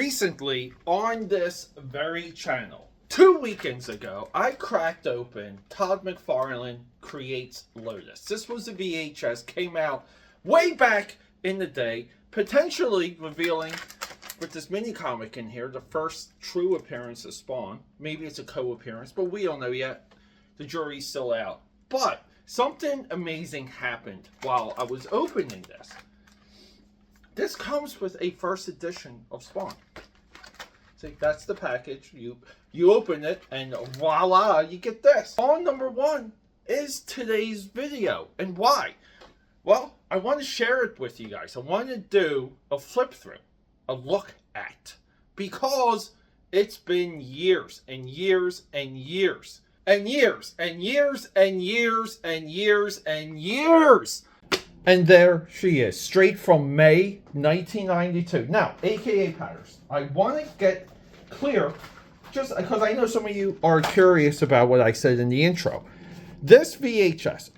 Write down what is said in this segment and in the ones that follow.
Recently, on this very channel, 2 weekends ago, I cracked open Todd McFarlane Creates Lotus. This was a VHS, came out way back in the day, potentially revealing, with this mini comic in here, the first true appearance of Spawn. Maybe it's a co-appearance, but we don't know yet. The jury's still out. But something amazing happened while I was opening this. This comes with a first edition of Spawn. See, that's the package. You open it, and voila, you get this. Spawn number 1 is today's video. And why? Well, I want to share it with you guys. I want to do a flip through, a look at, because it's been years and years and years and years and years and years and years and years. And there she is, straight from May 1992. Now, AKAPADers, I want to get clear, just because I know some of you are curious about what I said in the intro. This VHS,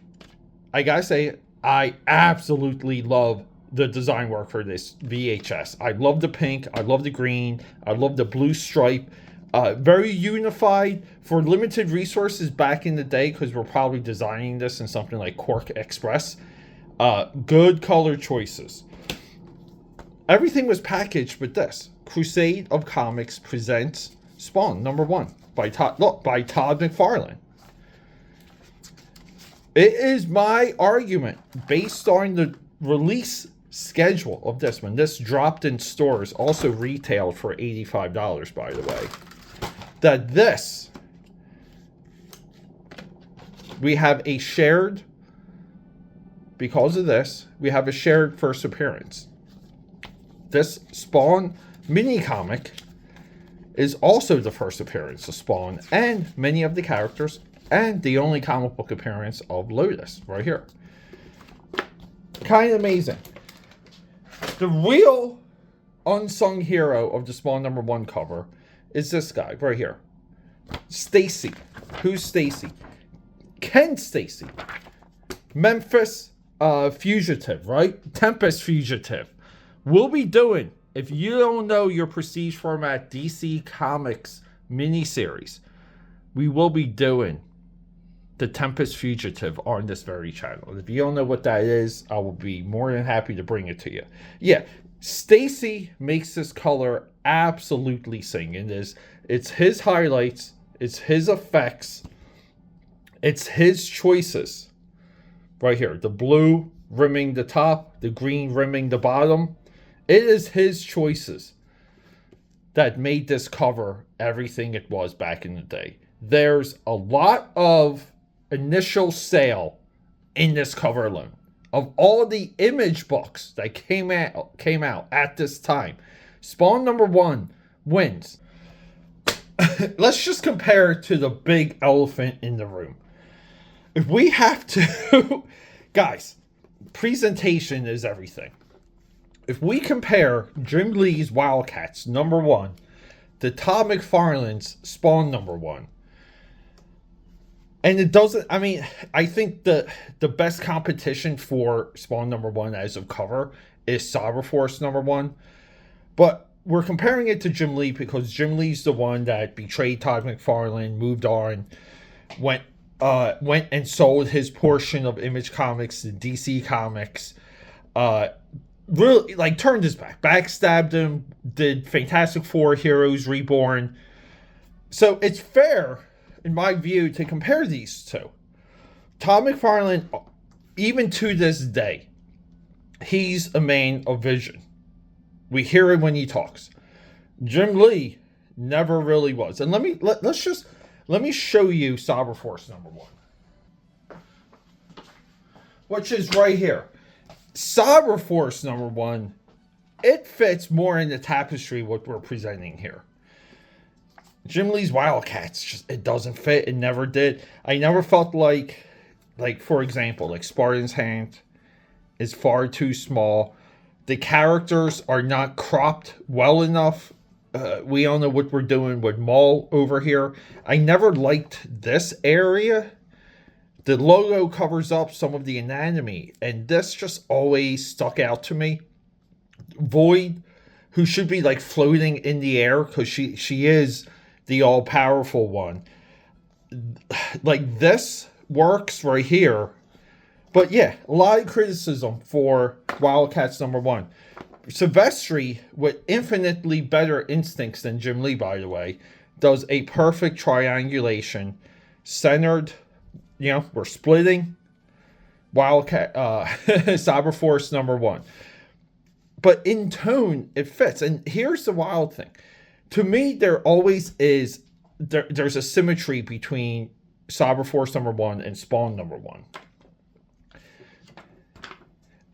I gotta say, I absolutely love the design work for this VHS. I love the pink, I love the green, I love the blue stripe. Very unified for limited resources back in the day, because we're probably designing this in something like Cork Express. Good color choices. Everything was packaged with this. Crusade of Comics presents Spawn number 1 by Todd McFarlane. It is my argument, based on the release schedule of this, when this dropped in stores, also retailed for $85, by the way, that this, we have a shared, because of this, we have a shared first appearance. This Spawn mini comic is also the first appearance of Spawn and many of the characters, and the only comic book appearance of Lotus right here. Kind of amazing. The real unsung hero of the Spawn number 1 cover is this guy right here. Stacy. Who's Stacy? Ken Stacy. Memphis Fugitive, right? Tempest Fugitive. We'll be doing, if you don't know your Prestige Format DC Comics miniseries, we will be doing the Tempest Fugitive on this very channel. If you don't know what that is, I will be more than happy to bring it to you. Yeah, Stacy makes this color absolutely sing. It's his highlights, it's his effects, it's his choices. Right here, the blue rimming the top, the green rimming the bottom. It is his choices that made this cover everything it was back in the day. There's a lot of initial sale in this cover alone. Of all the image books that came out at this time, Spawn number 1 wins. Let's just compare it to the big elephant in the room. If we have to, guys, presentation is everything. If we compare Jim Lee's Wildcats number 1 to Todd McFarlane's Spawn number 1, and it doesn't, I mean, I think the best competition for Spawn number 1 as of cover is Cyberforce number 1, but we're comparing it to Jim Lee because Jim Lee's the one that betrayed Todd McFarlane, moved on, went and sold his portion of Image Comics to DC Comics, really, like, turned his back, backstabbed him, did Fantastic Four Heroes Reborn. So it's fair, in my view, to compare these two. Todd McFarlane, even to this day, he's a man of vision. We hear it when he talks. Jim Lee never really was. And let me show you Cyberforce number 1, which is right here. Cyberforce number 1, it fits more in the tapestry what we're presenting here. Jim Lee's Wildcats, just, it doesn't fit. It never did. I never felt like for example, like Spartan's Hand is far too small. The characters are not cropped well enough. We all know what we're doing with Maul over here. I never liked this area. The logo covers up some of the anatomy, and this just always stuck out to me. Void, who should be like floating in the air because she is the all-powerful one. Like, this works right here. But yeah, a lot of criticism for Wildcats #1. Silvestri, with infinitely better instincts than Jim Lee, by the way, does a perfect triangulation, centered. We're splitting Wildcat, Cyber Force #1. But in tone, it fits. And here's the wild thing. To me, there always is, there's a symmetry between Cyber Force #1 and Spawn #1.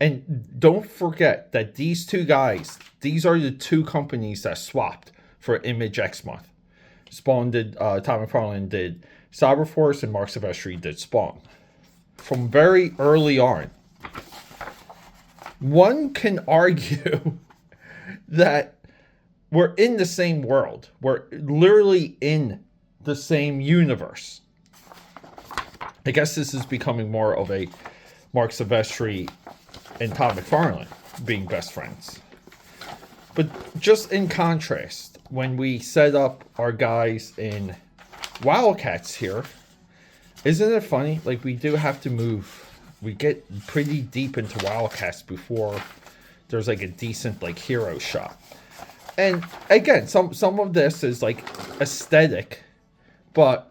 And don't forget that these two guys, these are the two companies that swapped for Image X month. Spawn did, Todd McFarlane did Cyber Force, and Mark Silvestri did Spawn. From very early on, one can argue that we're in the same world. We're literally in the same universe. I guess this is becoming more of a Mark Silvestri and Todd McFarlane being best friends. But just in contrast, when we set up our guys in Wildcats here, isn't it funny? Like, we do have to move. We get pretty deep into Wildcats before there's like a decent like hero shot. And again, some of this is like aesthetic, but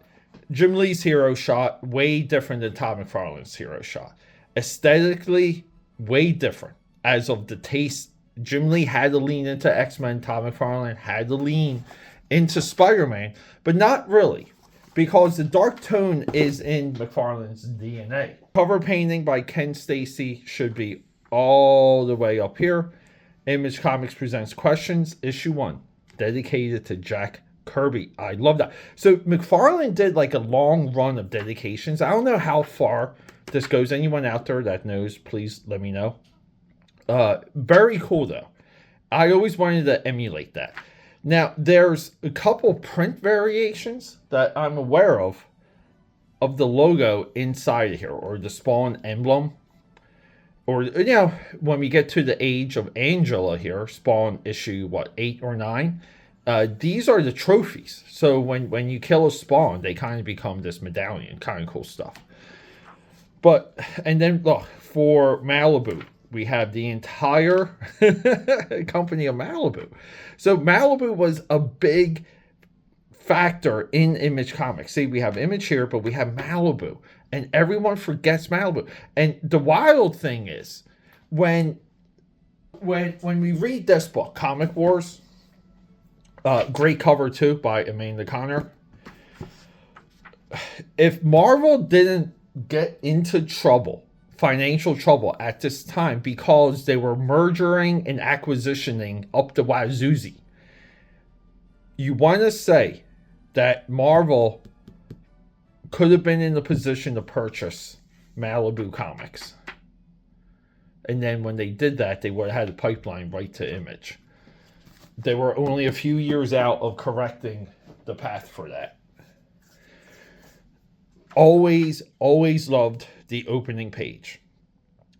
Jim Lee's hero shot way different than Todd McFarlane's hero shot. Aesthetically, way different. As of the taste, Jim Lee had to lean into X-Men, Todd McFarlane had to lean into Spider-Man, but not really, because the dark tone is in McFarlane's DNA. Cover painting by Ken Stacy should be all the way up here. Image Comics presents Questions, issue 1, dedicated to Jack Kirby. I love that. So McFarlane did like a long run of dedications. I don't know how far this goes. Anyone out there that knows, please let me know. Very cool though. I always wanted to emulate that. Now, there's a couple print variations that I'm aware of the logo inside of here, or the Spawn emblem. Or, when we get to the age of Angela here, Spawn issue, 8 or 9? These are the trophies. So when you kill a Spawn, they kind of become this medallion. Kind of cool stuff. But, and then, look, for Malibu, we have the entire company of Malibu. So Malibu was a big factor in Image Comics. See, we have Image here, but we have Malibu. And everyone forgets Malibu. And the wild thing is, when we read this book, Comic Wars, great cover too by Amanda Connor. If Marvel didn't get into trouble, financial trouble at this time, because they were mergering and acquisitioning up the wazoozy, you want to say that Marvel could have been in the position to purchase Malibu Comics. And then when they did that, they would have had a pipeline right to Image. They were only a few years out of correcting the path for that. Always loved the opening page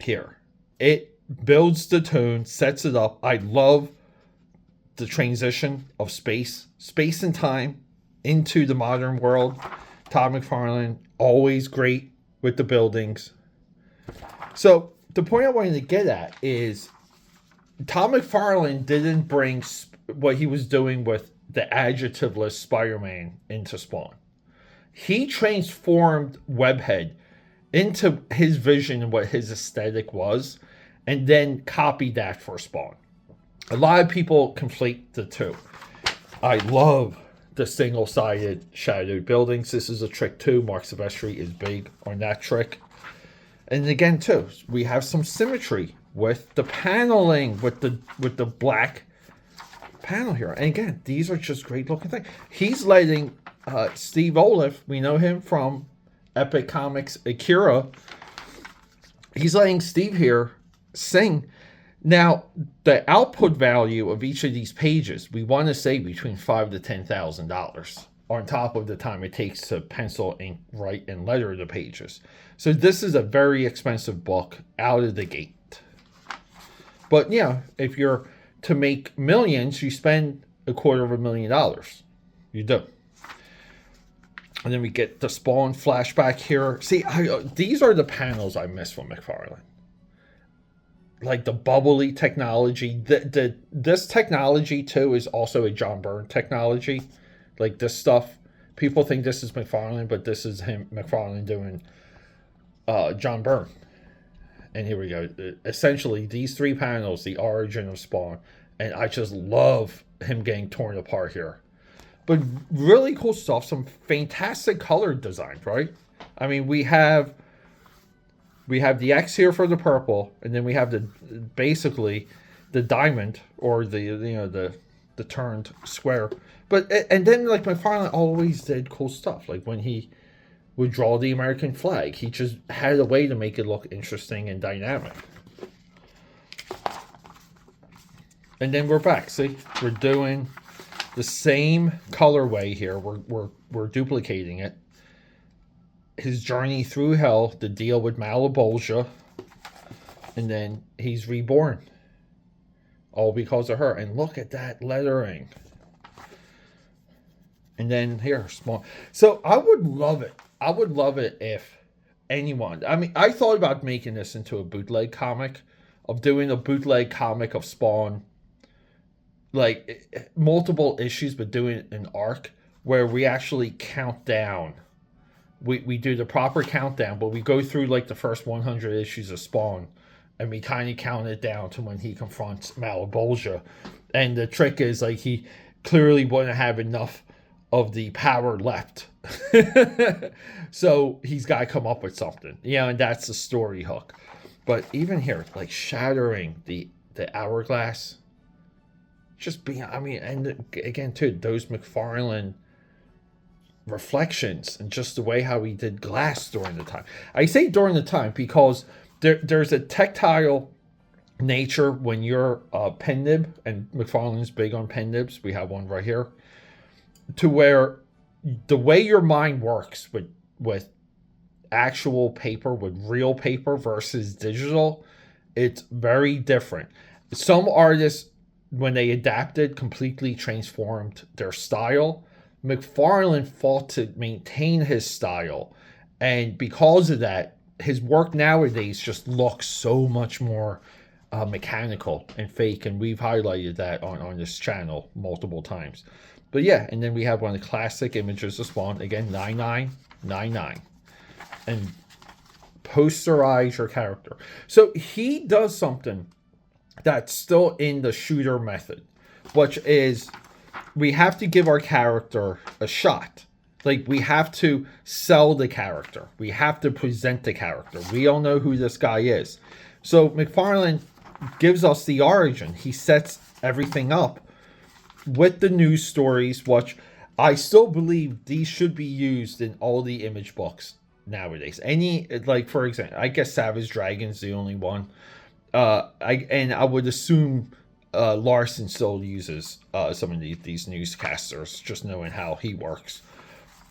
here. It builds the tone, sets it up. I love the transition of space and time into the modern world. Todd McFarlane, always great with the buildings. So the point I wanted to get at is Todd McFarlane didn't bring what he was doing with the adjectiveless Spider-Man into Spawn. He transformed Webhead into his vision and what his aesthetic was, and then copied that for Spawn. A lot of people conflate the two. I love the single-sided shadowed buildings. This is a trick too. Mark Silvestri is big on that trick. And again too, we have some symmetry with the paneling, with the black panel here. And again, these are just great looking things. He's letting Steve Olive, we know him from Epic Comics Akira, he's letting Steve here sing. Now, the output value of each of these pages, we want to say between $5,000 to $10,000, on top of the time it takes to pencil, ink, write, and letter the pages. So this is a very expensive book out of the gate. But if you're to make millions, you spend $250,000. You do. And then we get the Spawn flashback here. See, these are the panels I miss from McFarlane. Like the bubbly technology. This technology, too, is also a John Byrne technology. Like this stuff. People think this is McFarlane, but this is McFarlane doing John Byrne. And here we go. Essentially, these 3 panels, the origin of Spawn. And I just love him getting torn apart here. But really cool stuff. Some fantastic color designs, right? I mean, we have the X here for the purple, and then we have basically the diamond, or the turned square. But and then like McFarlane always did cool stuff. Like when he would draw the American flag, he just had a way to make it look interesting and dynamic. And then we're back. See, we're doing the same colorway here. We're duplicating it. His journey through hell, the deal with Malebolgia, and then he's reborn. All because of her. And look at that lettering. And then here, small. So I would love it. I would love it if anyone. I mean, I thought about making this into a bootleg comic, of doing a bootleg comic of Spawn. Like multiple issues, but doing an arc where we actually count down. We do the proper countdown, but we go through like the first 100 issues of Spawn, and we kind of count it down to when he confronts Malebolgia. And the trick is, like, he clearly wouldn't have enough of the power left. So he's got to come up with something. And that's the story hook. But even here, like shattering the hourglass. Just being, I mean, and again, too, those McFarlane reflections and just the way how he did glass during the time. I say during the time because there's a tactile nature when you're a pen nib, and McFarlane's big on pen nibs. We have one right here. To where the way your mind works with actual paper, with real paper versus digital, it's very different. Some artists, when they adapted, completely transformed their style. McFarlane fought to maintain his style. And because of that, his work nowadays just looks so much more mechanical and fake. And we've highlighted that on this channel multiple times. But yeah, and then we have one of the classic images of Spawn. Again, 9999. And posterize your character. So he does something that's still in the shooter method, which is we have to give our character a shot. Like, we have to sell the character. We have to present the character. We all know who this guy is. So McFarlane gives us the origin. He sets everything up with the news stories, which I still believe these should be used in all the image books nowadays. Any, like, for example, I guess Savage Dragon's the only one. I would assume Larson still uses some of these newscasters, just knowing how he works.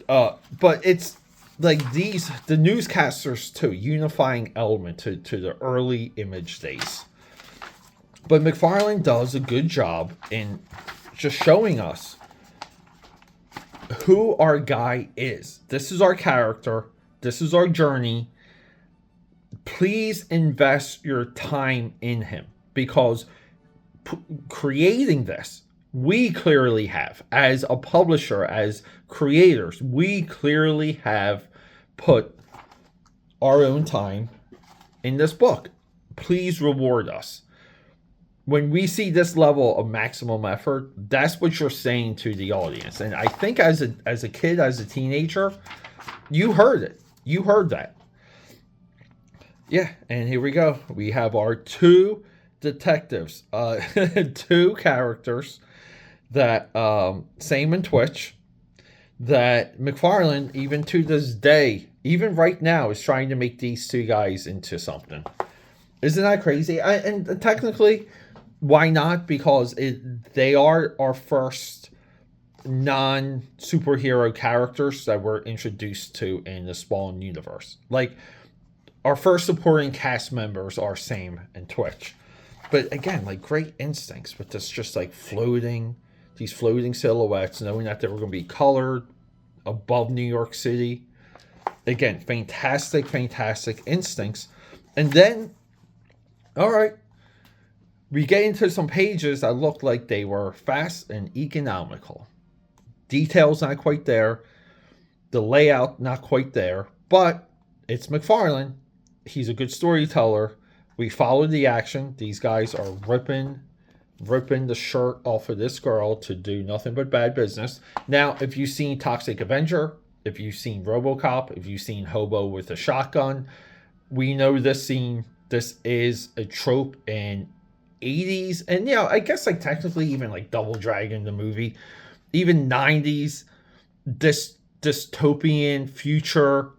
But it's like the newscasters too, unifying element to the early image days. But McFarlane does a good job in just showing us who our guy is. This is our character. This is our journey. Please invest your time in him, because creating this, we clearly have, as a publisher, as creators, we clearly have put our own time in this book. Please reward us. When we see this level of maximum effort, that's what you're saying to the audience. And I think as a kid, as a teenager, you heard it. You heard that. Yeah, and here we go. We have our two detectives, two characters that same in Twitch, that McFarlane, even to this day, even right now, is trying to make these two guys into something. Isn't that crazy? And technically, why not? Because they are our first non-superhero characters that we're introduced to in the Spawn universe. Like, our first supporting cast members are same in Twitch. but again, like great instincts with this just like these floating silhouettes, knowing that they were going to be colored above New York City. Again, fantastic instincts. And then, all right, we get into some pages that looked like they were fast and economical. Details not quite there. The layout not quite there. But it's McFarlane. He's a good storyteller. We followed the action. These guys are ripping the shirt off of this girl to do nothing but bad business. Now, if you've seen Toxic Avenger, if you've seen RoboCop, if you've seen Hobo with a Shotgun, we know this scene. This is a trope in 80s, and I guess like technically even like Double Dragon, the movie, even 90s, this dystopian future,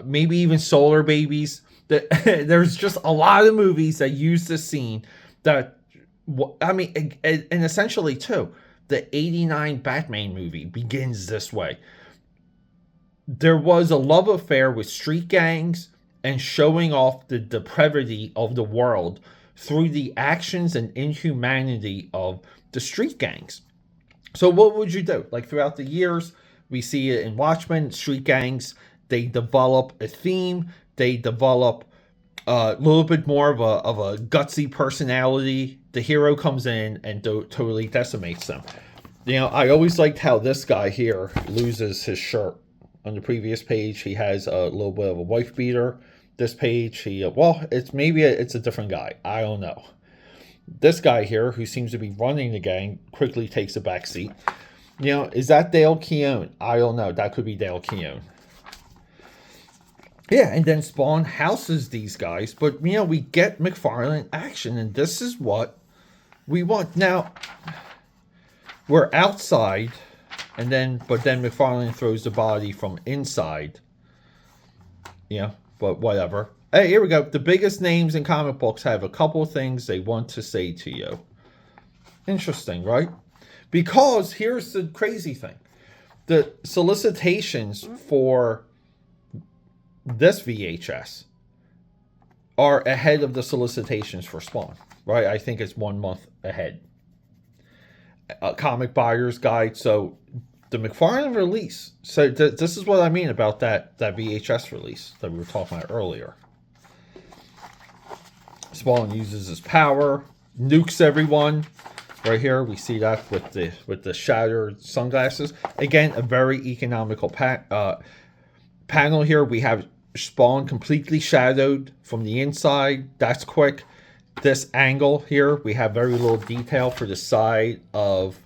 maybe even Solar Babies. There's just a lot of movies that use this scene that, I mean, and essentially too, the 89 Batman movie begins this way. There was a love affair with street gangs and showing off the depravity of the world through the actions and inhumanity of the street gangs. So what would you do? Like throughout the years, we see it in Watchmen, street gangs, they develop a theme, they develop a little bit more of a gutsy personality. The hero comes in and totally decimates them. I always liked how this guy here loses his shirt. On the previous page, he has a little bit of a wife beater. This page, it's a different guy. I don't know. This guy here, who seems to be running the gang, quickly takes a back seat. Is that Dale Keown? I don't know. That could be Dale Keown. Yeah, and then Spawn houses these guys, but we get McFarlane action, and this is what we want. Now, we're outside, but then McFarlane throws the body from inside. But whatever. Hey, here we go. The biggest names in comic books have a couple things they want to say to you. Interesting, right? Because here's the crazy thing. The solicitations for this VHS are ahead of the solicitations for Spawn, right? I think it's 1 month ahead. Comic Buyer's Guide. So the McFarlane release. So this is what I mean about that VHS release that we were talking about earlier. Spawn uses his power, nukes everyone. Right here, we see that with the shattered sunglasses. Again, a very economical panel here. We have Spawn completely shadowed from the inside. That's quick. This angle here, we have very little detail for the side of,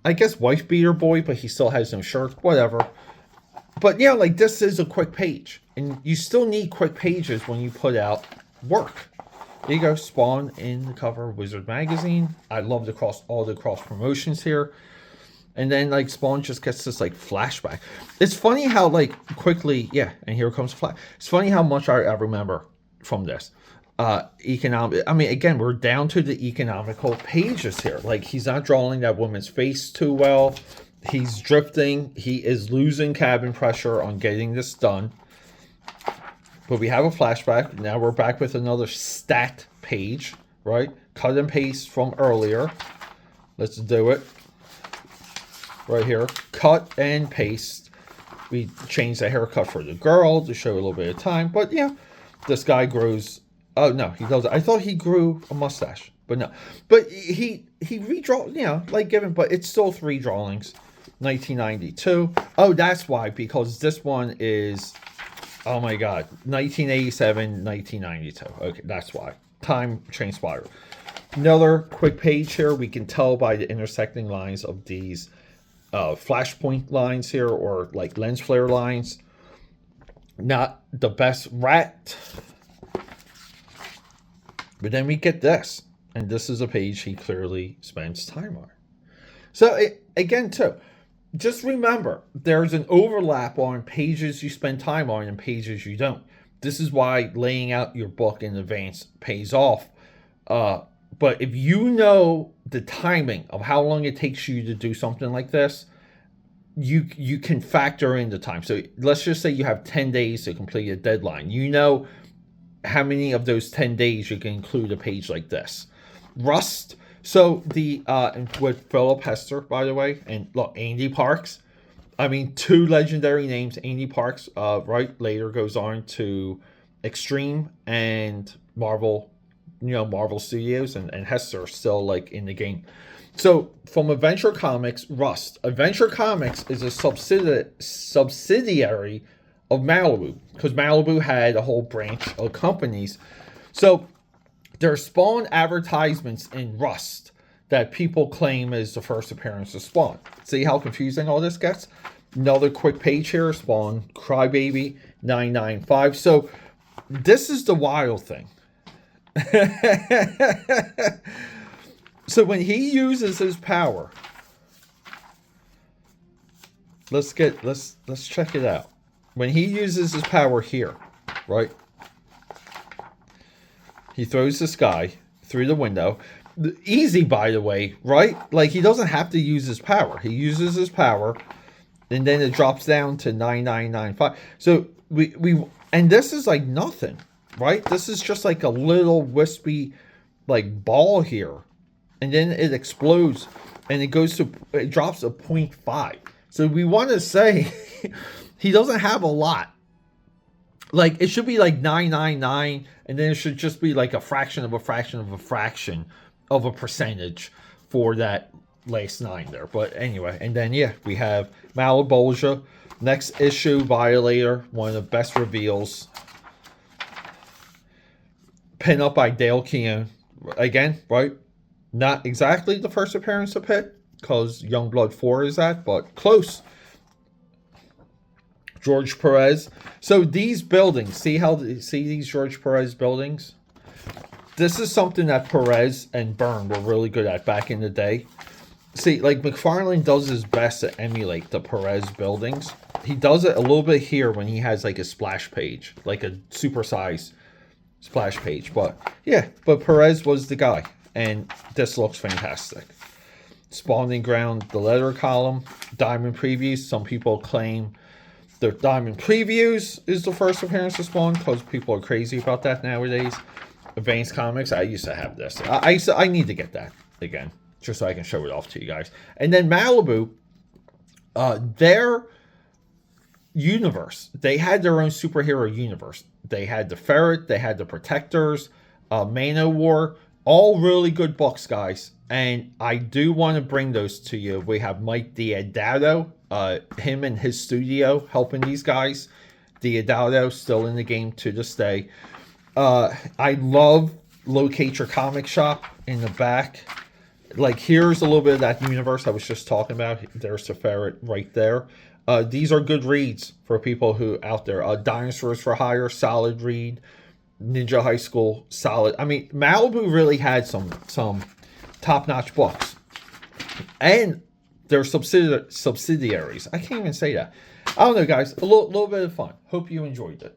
I guess, wife beater boy, but he still has no shirt, whatever. But like this is a quick page, and you still need quick pages when you put out work. There you go, Spawn in the cover of Wizard Magazine. I love all the cross promotions here. And then like Spawn just gets this like flashback. It's funny how like quickly, and here comes Flash. It's funny how much I remember from this. Economic. I mean, again, we're down to the economical pages here. Like he's not drawing that woman's face too well. He's drifting. He is losing cabin pressure on getting this done. But we have a flashback. Now we're back with another stat page, right? Cut and paste from earlier. Let's do it. Right here. Cut and paste. We changed the haircut for the girl to show a little bit of time. But this guy grows. Oh, no, he doesn't. I thought he grew a mustache. But no. But he redraw, but it's still 3 drawings. 1992. Oh, that's why. Because this one is... Oh my God, 1987, 1992. Okay, that's why. Time transpired. Another quick page here. We can tell by the intersecting lines of these flashpoint lines here, or like lens flare lines. Not the best rat. But then we get this. And this is a page he clearly spends time on. So, again, too. Just remember, there's an overlap on pages you spend time on and pages you don't. This is why laying out your book in advance pays off. But if you know the timing of how long it takes you to do something like this, you can factor in the time. So let's just say you have 10 days to complete a deadline. You know how many of those 10 days you can include a page like this. Rust. So the with Philip Hester, by the way, and look, Andy Parks. I mean, two legendary names. Andy Parks, right, later goes on to Extreme and Marvel, Marvel Studios, and Hester still like in the game. So from Adventure Comics, Rust. Adventure Comics is a subsidiary of Malibu, because Malibu had a whole branch of companies. So there Spawn advertisements in Rust that people claim is the first appearance of Spawn. See how confusing all this gets? Another quick page here, Spawn, Crybaby, 995. So this is the wild thing. So when he uses his power, let's check it out. When he uses his power here, right? He throws this guy through the window. Easy, by the way, right? Like, he doesn't have to use his power. He uses his power, and then it drops down to 9995. So and this is like nothing, right? This is just like a little wispy like ball here, and then it explodes, and it drops to 0.5. So we want to say he doesn't have a lot. Like, it should be like 999, and then it should just be like a fraction of a fraction of a fraction of a percentage for that last 9 there. But anyway, and then yeah, we have Malebolgia, next issue, Violator, one of the best reveals. Pin up by Dale Keown. Again, right? Not exactly the first appearance of Pitt, because Youngblood 4 is that, but close. George Perez. So these buildings, see these George Perez buildings? This is something that Perez and Byrne were really good at back in the day. See, like, McFarlane does his best to emulate the Perez buildings. He does it a little bit here when he has like a splash page, like a supersized splash page. But yeah, but Perez was the guy, and this looks fantastic. Spawning Ground, the letter column, Diamond Previews. Some people claim the Diamond Previews is the first appearance of Spawn, because people are crazy about that nowadays. Advanced Comics, I used to have this. I need to get that again, just so I can show it off to you guys. And then Malibu, their universe, they had their own superhero universe. They had the Ferret, they had the Protectors, Manowar, all really good books, guys. And I do want to bring those to you. We have Mike Diodato, him and his studio helping these guys. Diodato still in the game to this day. I love Locate Your Comic Shop in the back. Like, here's a little bit of that universe I was just talking about. There's the Ferret right there. These are good reads for people who out there. Dinosaurs for Hire, solid read. Ninja High School, solid. I mean, Malibu really had some top-notch books. And they're subsidiaries. I can't even say that. I don't know, guys. A little bit of fun. Hope you enjoyed it.